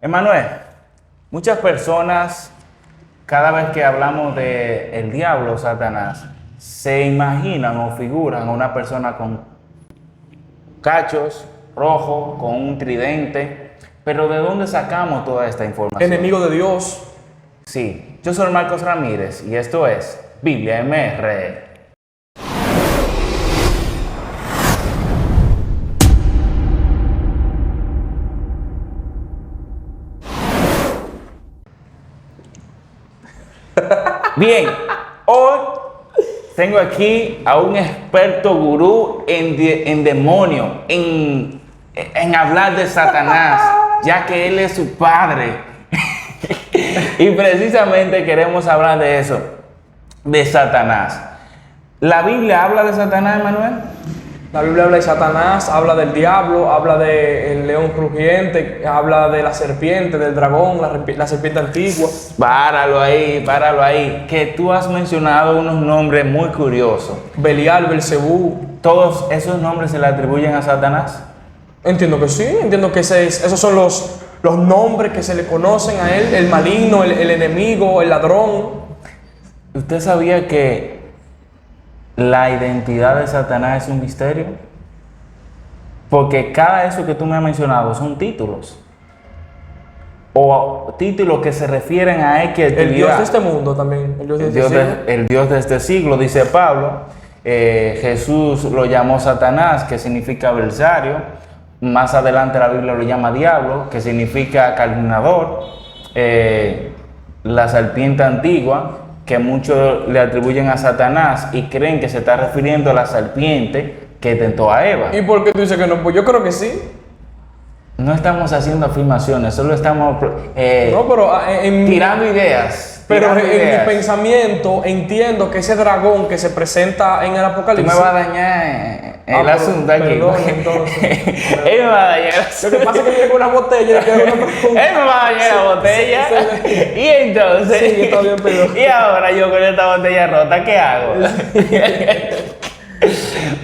Emanuel, muchas personas, cada vez que hablamos de el diablo, Satanás, se imaginan o figuran a una persona con cachos rojos, con un tridente, pero ¿de dónde sacamos toda esta información? Enemigo de Dios. Sí, yo soy Marcos Ramírez y esto es Biblia MR. Bien, hoy tengo aquí a un experto gurú en demonio, en hablar de Satanás, ya que él es su padre. Y precisamente queremos hablar de eso, de Satanás. ¿La Biblia habla de Satanás, Emanuel? La Biblia habla de Satanás, habla del diablo, habla del león rugiente, habla de la serpiente, del dragón, la serpiente antigua. Páralo ahí, que tú has mencionado unos nombres muy curiosos. Belial, Belcebú. ¿Todos esos nombres se le atribuyen a Satanás? Entiendo que sí, entiendo que esos son los nombres que se le conocen a él, el maligno, el enemigo, el ladrón. ¿Usted sabía que la identidad de Satanás es un misterio? Porque cada eso que tú me has mencionado son títulos. O títulos que se refieren a X actividad. El Dios de este mundo también. El Dios de este siglo, dice Pablo. Jesús lo llamó Satanás, que significa adversario. Más adelante la Biblia lo llama diablo, que significa calumniador. La serpiente antigua, que muchos le atribuyen a Satanás y creen que se está refiriendo a la serpiente que tentó a Eva. ¿Y por qué tú dices que no? Pues yo creo que sí. No estamos haciendo afirmaciones, solo estamos tirando ideas. Pero en mi pensamiento entiendo que ese dragón que se presenta en el Apocalipsis... Tú me vas a dañar el asunto aquí. Perdón, entonces. Él me va a dañar. Lo que pasa es que viene con una botella. Él me va a dañar la botella. Y entonces... Sí, está bien, perdón. Y ahora yo con esta botella rota, ¿qué hago?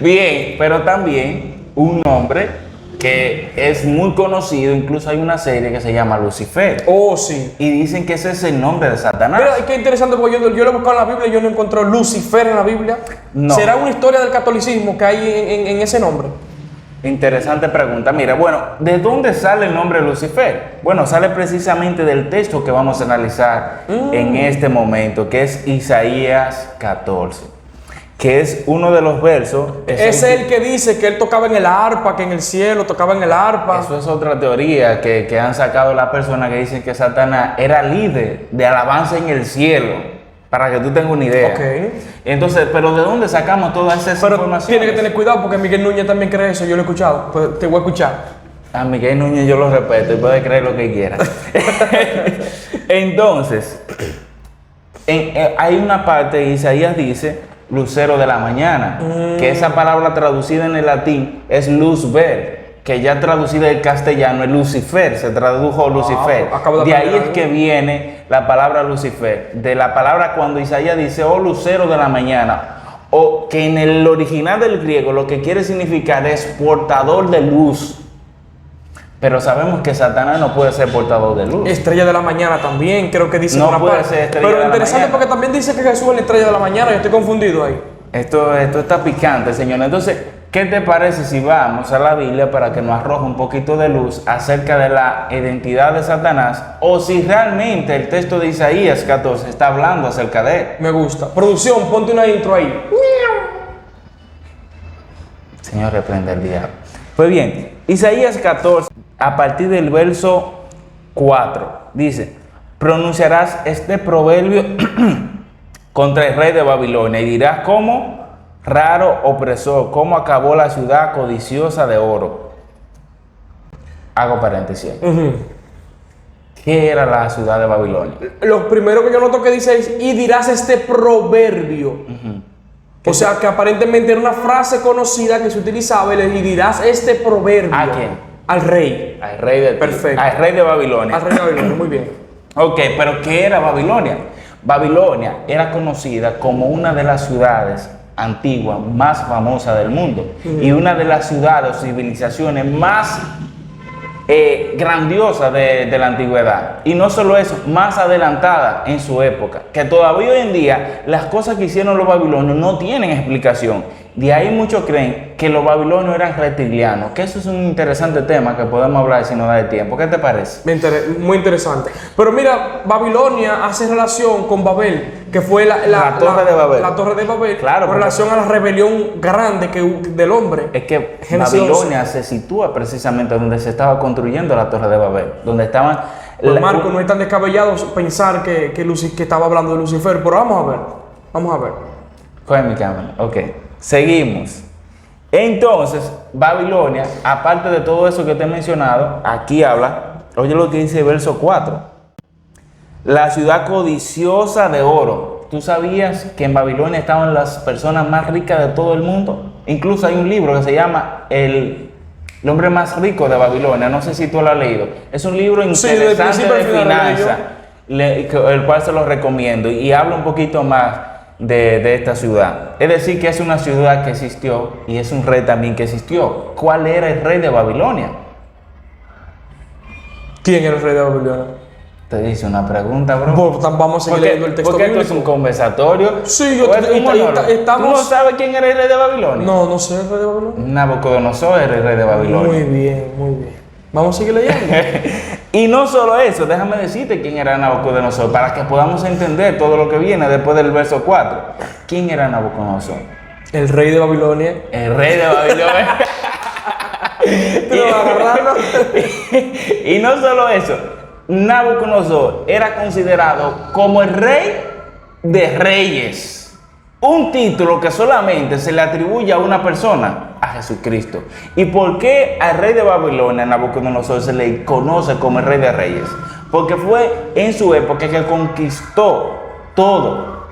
Bien, pero también un nombre que es muy conocido, incluso hay una serie que se llama Lucifer. Oh, sí. Y dicen que ese es el nombre de Satanás. Mira, qué interesante, porque yo lo he buscado en la Biblia y yo no encontré Lucifer en la Biblia. No. ¿Será una historia del catolicismo que hay en ese nombre? Interesante pregunta. Mira, bueno, ¿de dónde sale el nombre Lucifer? Bueno, sale precisamente del texto que vamos a analizar en este momento, que es Isaías 14. Que es uno de los versos. Es el que dice que él tocaba en el arpa, que en el cielo tocaba en el arpa. Eso es otra teoría que han sacado las personas que dicen que Satanás era líder de alabanza en el cielo, para que tú tengas una idea. Ok. Entonces, ¿pero de dónde sacamos todas esas informaciones? Tiene que tener cuidado porque Miguel Núñez también cree eso, yo lo he escuchado, pues te voy a escuchar. A Miguel Núñez yo lo respeto y puede creer lo que quiera. Entonces, hay una parte de Isaías dice lucero de la mañana, que esa palabra traducida en el latín es luz ver, que ya traducida en castellano es Lucifer, se tradujo Lucifer. De ahí es que viene la palabra Lucifer, de la palabra cuando Isaías dice, oh lucero de la mañana, o que en el original del griego lo que quiere significar es portador de luz. Pero sabemos que Satanás no puede ser portador de luz. Estrella de la mañana también, creo que dice. No puede ser estrella de la Pero interesante mañana, porque también dice que Jesús es la estrella de la mañana, yo estoy confundido ahí. Esto está picante, señor. Entonces, ¿qué te parece si vamos a la Biblia para que nos arroje un poquito de luz acerca de la identidad de Satanás? O si realmente el texto de Isaías 14 está hablando acerca de él. Me gusta. Producción, ponte una intro ahí. Señor, reprende el diablo. Pues bien, Isaías 14, a partir del verso 4, dice, pronunciarás este proverbio contra el rey de Babilonia y dirás cómo raro opresor, cómo acabó la ciudad codiciosa de oro. Hago paréntesis. ¿Qué era la ciudad de Babilonia? Lo primero que yo noto que dice es, y dirás este proverbio. O sea, que aparentemente era una frase conocida que se utilizaba y dirás este proverbio. ¿A quién? Al rey. Al rey de Perfecto. Al rey de Babilonia. Al rey de Babilonia, muy bien. Ok, pero ¿qué era Babilonia? Babilonia era conocida como una de las ciudades antiguas más famosas del mundo y una de las ciudades o civilizaciones más grandiosa de la antigüedad. Y no solo eso, más adelantada en su época. Que todavía hoy en día las cosas que hicieron los babilonios no tienen explicación. De ahí muchos creen que los babilonios eran reptilianos. Que eso es un interesante tema que podemos hablar si nos da el tiempo. ¿Qué te parece? Muy interesante. Pero mira, Babilonia hace relación con Babel, que fue La Torre de Babel. La Torre de Babel, Claro, con relación a la rebelión grande del hombre. Es que Génesis Babilonia se sitúa precisamente donde se estaba construyendo la Torre de Babel. Donde estaban... Pues Marco, no es tan descabellado pensar que estaba hablando de Lucifer, pero vamos a ver. Vamos a ver. Coge mi cámara. Ok. Seguimos. Entonces, Babilonia, aparte de todo eso que te he mencionado, aquí habla, oye lo que dice el verso 4. La ciudad codiciosa de oro. ¿Tú sabías que en Babilonia estaban las personas más ricas de todo el mundo? Incluso hay un libro que se llama El hombre más rico de Babilonia. No sé si tú lo has leído. Es un libro interesante de finanzas, el cual se lo recomiendo. Y habla un poquito más de esta ciudad. Es decir, que es una ciudad que existió y es un rey también que existió. ¿Cuál era el rey de Babilonia? ¿Quién era el rey de Babilonia? Te hice una pregunta, bro. Pues, vamos a seguir leyendo el texto porque esto bíblico. es un conversatorio. Sí, ¿Tú no sabes quién era el rey de Babilonia? No sé el rey de Babilonia. Nabucodonosor era el rey de Babilonia. Muy bien, muy bien. Vamos a seguir leyendo. Y no solo eso, déjame decirte quién era Nabucodonosor para que podamos entender todo lo que viene después del verso 4. ¿Quién era Nabucodonosor? El rey de Babilonia. El rey de Babilonia. Y no solo eso, Nabucodonosor era considerado como el rey de reyes. Un título que solamente se le atribuye a una persona, a Jesucristo. ¿Y por qué al rey de Babilonia, Nabucodonosor, se le conoce como el rey de reyes? Porque fue en su época que conquistó todo,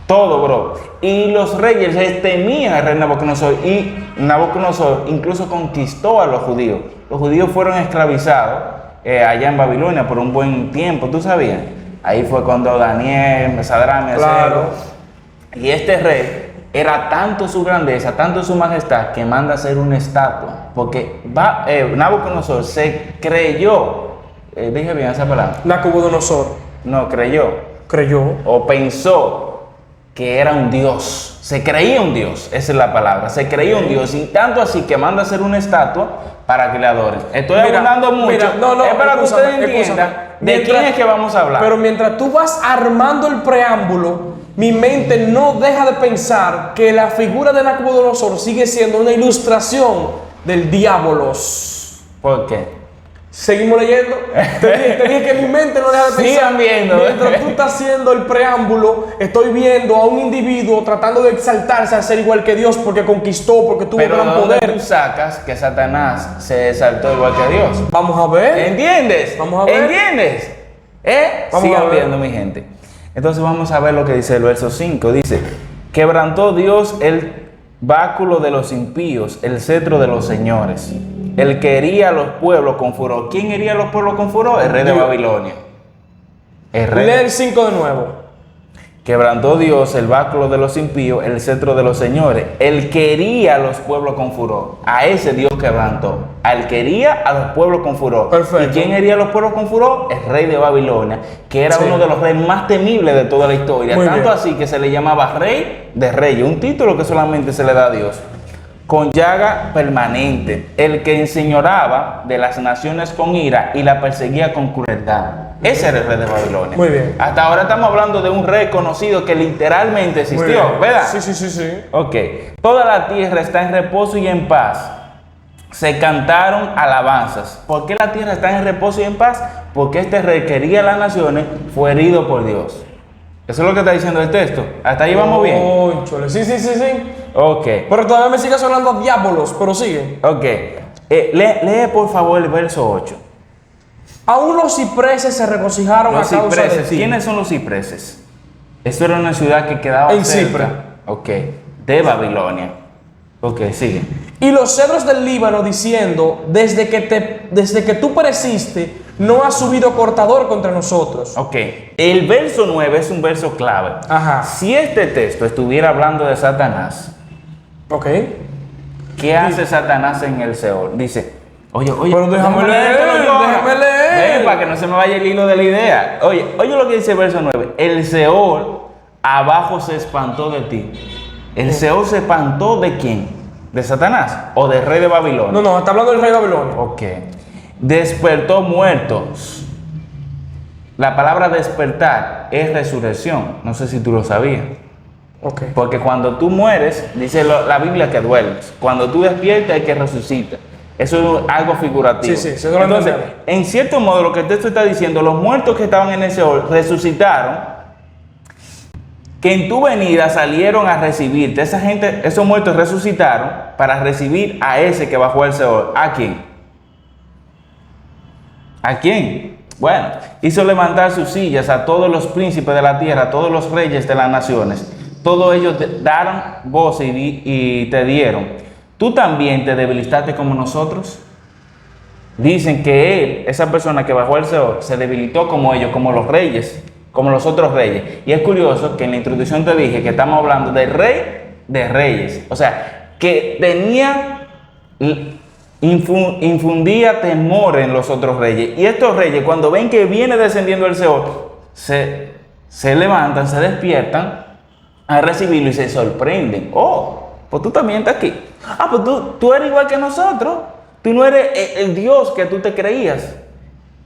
bro. Y los reyes temían al rey Nabucodonosor, y Nabucodonosor incluso conquistó a los judíos. Los judíos fueron esclavizados allá en Babilonia por un buen tiempo, ¿tú sabías? Ahí fue cuando Daniel, Sadrach, Mesero, Claro. Y este rey era tanto su grandeza, tanto su majestad, que manda a hacer una estatua. Porque Nabucodonosor se creyó, dije bien esa palabra, Nabucodonosor no creyó, creyó. o pensó que era un dios. Se creía un dios, esa es la palabra. Se creía un dios, y tanto así que manda a hacer una estatua para que le adoren. Estoy hablando mucho. Es para que ustedes entiendan de quién es que vamos a hablar. Pero mientras tú vas armando el preámbulo, mi mente no deja de pensar que la figura de Nabucodonosor sigue siendo una ilustración del diabolos. ¿Por qué? Seguimos leyendo. Te dije que mi mente no deja de pensar. Sigan viendo. Mientras tú estás haciendo el preámbulo, estoy viendo a un individuo tratando de exaltarse a ser igual que Dios porque conquistó, porque tuvo Pero gran ¿de dónde poder. tú sacas que Satanás se exaltó igual que Dios? Vamos a ver. ¿Entiendes? Vamos a ver. ¿Entiendes? Vamos Sigan a ver. viendo, mi gente. Entonces vamos a ver lo que dice el verso 5. Dice, quebrantó Dios el báculo de los impíos, el cetro de los señores. El que hería a los pueblos con furor. ¿Quién hería a los pueblos con furor? El rey de Dios. Babilonia. El rey. Lee el 5 de nuevo. Quebrantó Dios el báculo de los impíos, el cetro de los señores. El que hería a los pueblos con furor. A ese Dios quebrantó. Al que hería a los pueblos con furor. Perfecto. ¿Y quién hería a los pueblos con furor? El rey de Babilonia, que era Sí. uno de los reyes más temibles de toda la historia. Muy Tanto bien. así que se le llamaba rey de reyes. Un título que solamente se le da a Dios. Con llaga permanente. El que enseñoraba de las naciones con ira y la perseguía con crueldad. Ese era el rey de Babilonia. Muy bien. Hasta ahora estamos hablando de un rey conocido que literalmente Muy existió, bien. ¿verdad? Sí. Ok. Toda la tierra está en reposo y en paz. Se cantaron alabanzas. ¿Por qué la tierra está en reposo y en paz? Porque este rey que hería a las naciones fue herido por Dios. Eso es lo que está diciendo el texto. Hasta ahí vamos bien. Oh, chole. Sí. Ok. Pero todavía me sigue sonando a diablos, pero sigue. Ok. Lee por favor el verso 8. Aún los cipreses se regocijaron Los a causa de cipreses. ti. ¿Quiénes son los cipreses? Esto era una ciudad que quedaba En cerca. Cipre. Ok. De Babilonia. Ok, sigue. Y los cedros del Líbano diciendo, desde que tú pereciste, no ha subido cortador contra nosotros. Ok. El verso 9 es un verso clave. Ajá. Si este texto estuviera hablando de Satanás, Ok. ¿qué hace Satanás en el Seol? Dice, Oye, Pero déjame leer, déjame leer. Ven, para que no se me vaya el hilo de la idea. Oye lo que dice el verso 9. El Seol abajo se espantó de ti. ¿El Seol se espantó de quién? ¿De Satanás o del rey de Babilonia? No, está hablando del rey de Babilonia. Ok. Despertó muertos. La palabra despertar es resurrección. No sé si tú lo sabías. Ok. Porque cuando tú mueres, dice la Biblia que duermes. Cuando tú despiertas es que resucita. Eso es algo figurativo. Sí, eso lo Entonces, entendemos. en cierto modo, lo que el texto está diciendo, los muertos que estaban en el Seol resucitaron, que en tu venida salieron a recibirte. Esa gente, esos muertos resucitaron para recibir a ese que bajó al Seol. ¿A quién? ¿A quién? Bueno, hizo levantar sus sillas a todos los príncipes de la tierra, a todos los reyes de las naciones. Todos ellos daron voz y te dieron. ¿Tú también te debilitaste como nosotros? Dicen que él, esa persona que bajó al Seol, se debilitó como ellos, como los reyes, como los otros reyes. Y es curioso que en la introducción te dije que estamos hablando del rey de reyes. O sea, que tenía, infundía temor en los otros reyes. Y estos reyes, cuando ven que viene descendiendo el Seol, se levantan, se despiertan a recibirlo y se sorprenden. Oh, pues tú también estás aquí. Ah, pues tú eres igual que nosotros. Tú no eres el Dios que tú te creías.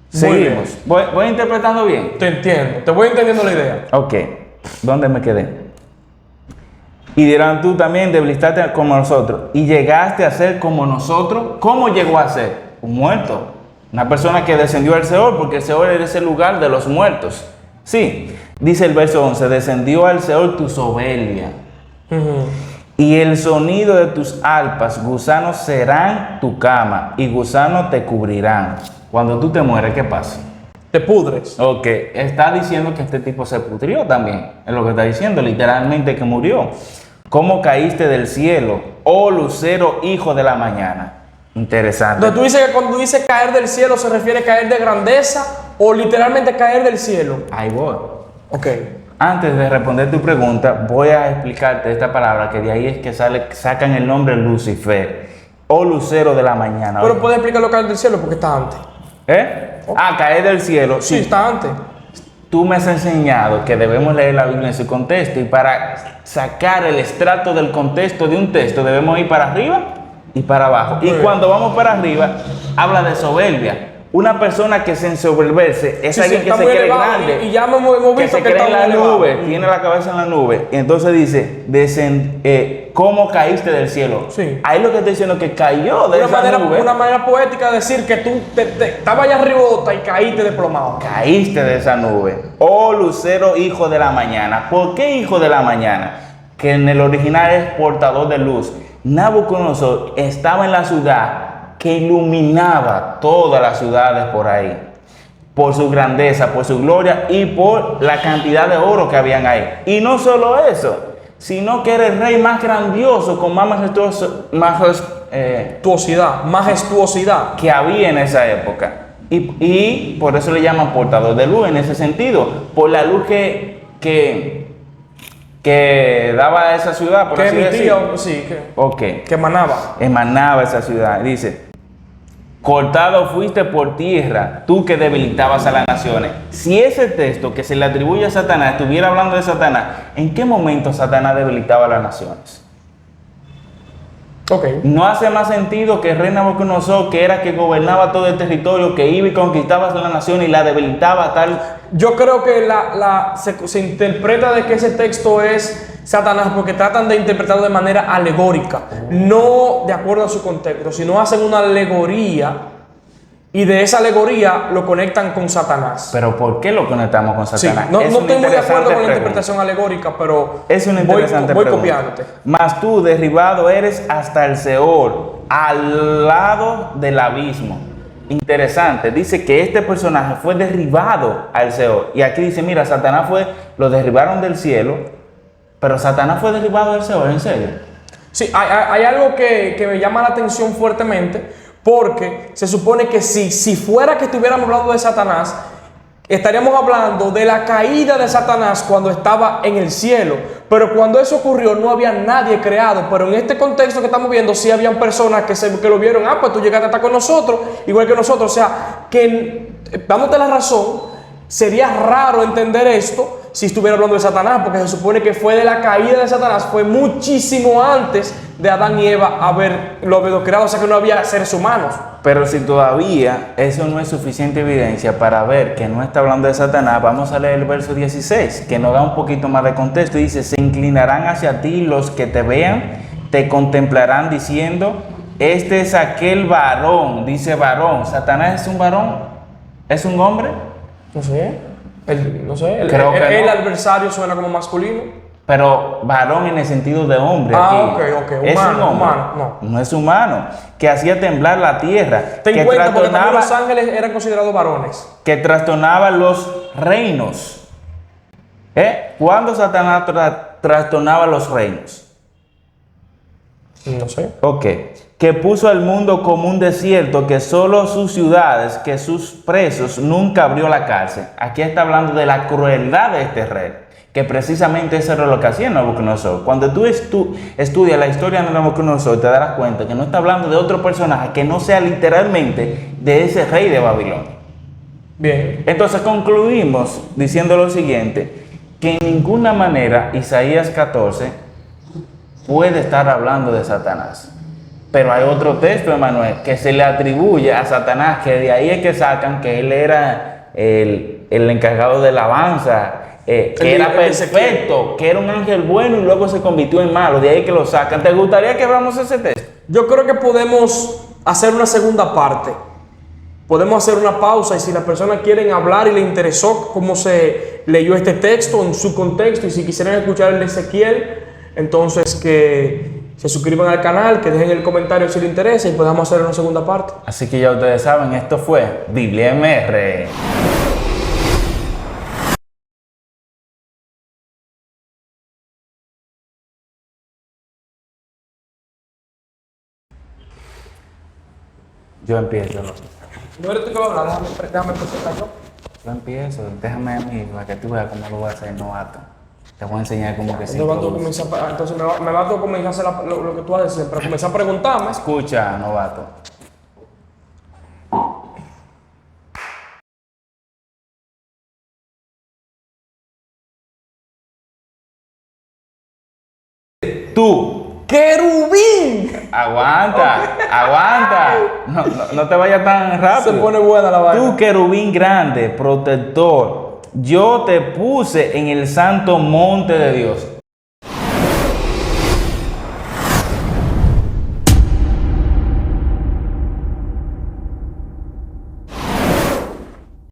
Seguimos. Voy interpretando bien. Te entiendo, te voy entendiendo la idea. Ok, ¿dónde me quedé? Y dirán, tú también debilitaste como nosotros y llegaste a ser como nosotros. ¿Cómo llegó a ser? Un muerto. Una persona que descendió al Seol, porque el Seol era ese lugar de los muertos. Sí, dice el verso 11, descendió al Seol tu soberbia. Y el sonido de tus arpas, gusanos serán tu cama y gusanos te cubrirán. Cuando tú te mueres, ¿qué pasa? Te pudres. Ok, está diciendo que este tipo se pudrió también. Es lo que está diciendo, literalmente que murió. ¿Cómo caíste del cielo, oh lucero, hijo de la mañana? Interesante. Entonces tú dices que cuando dice caer del cielo se refiere a caer de grandeza o literalmente caer del cielo. Ahí voy. Ok. Antes de responder tu pregunta, voy a explicarte esta palabra, que de ahí es que sacan el nombre Lucifer, o lucero de la mañana. Pero puedes explicar lo que caer del cielo porque está antes. Caer del cielo. Sí, está antes. Tú me has enseñado que debemos leer la Biblia en su contexto, y para sacar el extracto del contexto de un texto debemos ir para arriba y para abajo. Y cuando vamos para arriba, habla de soberbia. Una persona que se ensoberbece es alguien que se cree grande. Y ya hemos que visto se que cree está en la elevado. nube, tiene la cabeza en la nube. Y entonces dice, ¿cómo caíste del cielo? Sí. Ahí lo que está diciendo es que cayó de esa nube. Una manera poética de decir que tú estabas allá arribota y caíste desplomado. Caíste de esa nube. Oh lucero, hijo de la mañana. ¿Por qué hijo de la mañana? Que en el original es portador de luz. Nabucodonosor estaba en la ciudad que iluminaba todas las ciudades por ahí, por su grandeza, por su gloria y por la cantidad de oro que habían ahí. Y no solo eso, sino que era el rey más grandioso, con más majestuosidad que había en esa época. Y por eso le llaman portador de luz en ese sentido, por la luz que daba a esa ciudad, por que así emitía, decirlo. sí, Que emanaba. emanaba esa ciudad. Dice, cortado fuiste por tierra, tú que debilitabas a las naciones. Si ese texto que se le atribuye a Satanás estuviera hablando de Satanás, ¿en qué momento Satanás debilitaba a las naciones? Ok. No hace más sentido que el rey Nabucodonosor, que era que gobernaba todo el territorio, que iba y conquistaba a la nación y la debilitaba tal. Yo creo que se interpreta de que ese texto es Satanás porque tratan de interpretarlo de manera alegórica, no de acuerdo a su contexto, sino hacen una alegoría y de esa alegoría lo conectan con Satanás. Pero ¿por qué lo conectamos con Sí, Satanás? no Es estoy una muy de acuerdo con la pregunta. interpretación alegórica, pero Es una interesante voy pregunta. copiándote. Mas tú derribado eres hasta el Seol, al lado del abismo. Interesante, dice que este personaje fue derribado al Seol. Y aquí dice, mira, Satanás lo derribaron del cielo, pero Satanás fue derribado del Seol, ¿en serio? Sí, hay algo que me llama la atención fuertemente, porque se supone que si fuera que estuviéramos hablando de Satanás, estaríamos hablando de la caída de Satanás cuando estaba en el cielo. Pero cuando eso ocurrió no había nadie creado. Pero en este contexto que estamos viendo sí habían personas que lo vieron. Ah, pues tú llegaste a estar con nosotros, igual que nosotros. O sea, que dándote la razón, sería raro entender esto si estuviera hablando de Satanás, porque se supone que fue de la caída de Satanás, fue muchísimo antes de Adán y Eva haberlo creado, o sea que no había seres humanos. Pero si todavía eso no es suficiente evidencia para ver que no está hablando de Satanás, vamos a leer el verso 16, que nos da un poquito más de contexto. Dice, se inclinarán hacia ti los que te vean, te contemplarán diciendo, este es aquel varón. Dice varón. ¿Satanás es un varón? ¿Es un hombre? No sé. No sé. Creo que el no. adversario suena como masculino. Pero varón en el sentido de hombre. Ah, aquí. ok. ¿Es un Humano, hombre? humano, no. No es humano. Que hacía temblar la tierra. Ten que cuenta porque también los ángeles eran considerados varones. Que trastornaba los reinos. ¿Cuándo Satanás trastornaba los reinos? No sé. Ok. Que puso al mundo como un desierto, que solo sus ciudades, que sus presos nunca abrió la cárcel. Aquí está hablando de la crueldad de este rey, que precisamente eso era lo que hacía Nabucodonosor. Cuando tú estudias la historia de Nabucodonosor, te darás cuenta que no está hablando de otro personaje que no sea literalmente de ese rey de Babilonia. Bien. Entonces concluimos diciendo lo siguiente, que en ninguna manera Isaías 14 puede estar hablando de Satanás. Pero hay otro texto, Emanuel, que se le atribuye a Satanás, que de ahí es que sacan que él era el encargado de la alabanza, que era perfecto, que era un ángel bueno y luego se convirtió en malo. De ahí que lo sacan. ¿Te gustaría que veamos ese texto? Yo creo que podemos hacer una segunda parte. Podemos hacer una pausa y si las personas quieren hablar y les interesó cómo se leyó este texto en su contexto y si quisieran escuchar el de Ezequiel, entonces que se suscriban al canal, que dejen el comentario si les interesa y podamos hacer una segunda parte. Así que ya ustedes saben, esto fue Biblia MR. Yo empiezo. No eres tú que va a hablar, déjame presentar yo. Yo empiezo, déjame a mí para que tú veas cómo lo voy a hacer, novato. Te voy a enseñar cómo que se introduce. Entonces me va a comenzar a hacer lo que tú haces, pero comenzar a preguntarme. Escucha, novato. Tú. ¡Querubín! Aguanta, aguanta. No te vayas tan rápido. Se pone buena la vaina. Tú, querubín grande, protector, yo te puse en el santo monte de Dios.